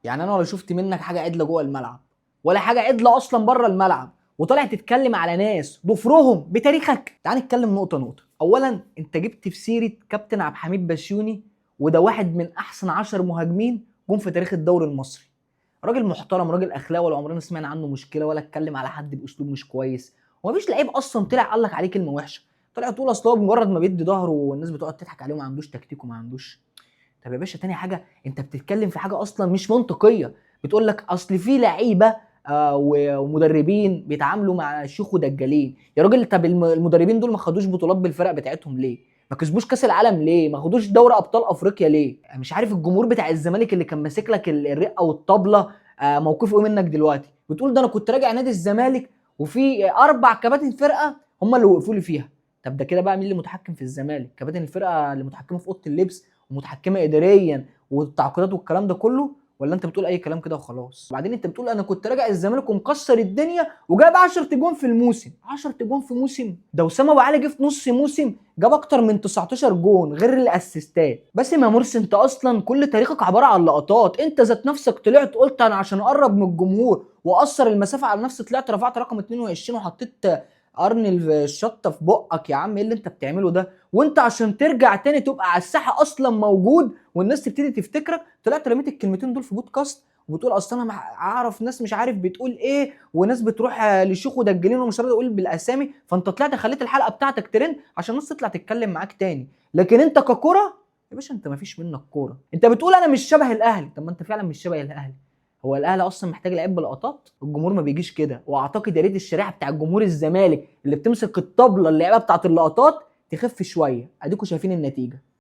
يعني انا ولا شفت منك حاجه عدله جوه الملعب ولا حاجه عدله اصلا بره الملعب، وطالع تتكلم على ناس ضفرهم بتاريخك. تعال نتكلم نقطه نقطه. اولا انت جبت في سيره كابتن عبد الحميد بسيوني، وده واحد من احسن 10 مهاجمين جم في تاريخ الدوري المصري. راجل محترم، راجل اخلاق، ولا عمرنا سمعنا عنه مشكله ولا اتكلم على حد باسلوب مش كويس. ومفيش لعيب اصلا طلع قال لك عليه كلمه وحشه. طلع تقول اصل هو مجرد ما بيدي ظهره والناس بتقعد تضحك عليه وما عندوش تكتيك وما عندوش. طب يا باشا، تاني حاجه انت بتتكلم في حاجه اصلا مش منطقيه. بتقول لك اصل في لعيبه ومدربين بيتعاملوا مع شيوخ ودجالين. يا راجل، طب المدربين دول ما خدوش بطولات بالفرق بتاعتهم ليه؟ ما كسبوش كاس العالم ليه؟ ما خدوش دوري ابطال افريقيا ليه؟ مش عارف الجمهور بتاع الزمالك اللي كان ماسك لك الرقه والطبله موقفه ايه منك دلوقتي؟ بتقول ده انا كنت راجع نادي الزمالك وفي 4 كباتن فرقه هم اللي وقفوا لي فيها. طب ده كده بقى مين اللي متحكم في الزمالك؟ كباتن الفرقه اللي متحكمه في اوضه اللبس ومتحكمه اداريا والتعاقدات والكلام ده كله، ولا انت بتقول اي كلام كده وخلاص؟ وبعدين انت بتقول انا كنت راجع الزمالك ومكسر الدنيا وجايب 10 تجوان في الموسم. 10 تجوان في موسم؟ ده اسامه ابو علي جه في نص موسم جاب اكتر من 19 جون غير الاسيستات. بس يا مرسي، انت اصلا كل تاريخك عباره عن لقطات. انت ذات نفسك طلعت قلت انا عشان اقرب من الجمهور واقصر المسافه على نفسي طلعت رفعت رقم 22 وحطيت قرن الشطه في بقك. يا عم ايه اللي انت بتعمله ده؟ وانت عشان ترجع تاني تبقى على الساحه اصلا موجود والناس تبتدي تفتكرك، طلعت رميت الكلمتين دول في بودكاست وبتقول اصل انا اعرف ناس مش عارف بتقول ايه، وناس بتروح لشيوخ ودجالين ومش راضي اقول بالاسامي، فانت طلعت خليت الحلقه بتاعتك ترند عشان الناس تطلع تتكلم معاك تاني. لكن انت ككره يا باشا، انت مفيش منك كوره. انت بتقول انا مش شبه الاهلي، طب ما انت فعلا مش شبه الاهلي. هو الاهلي اصلا محتاج لعيب بلقطات؟ الجمهور ما بيجيش كده. واعتقد يا ريت الشريحه بتاع الجمهور الزمالك اللي بتمسك الطبله اللعيبه بتاعت اللقطات تخف شويه. اديكوا شايفين النتيجه.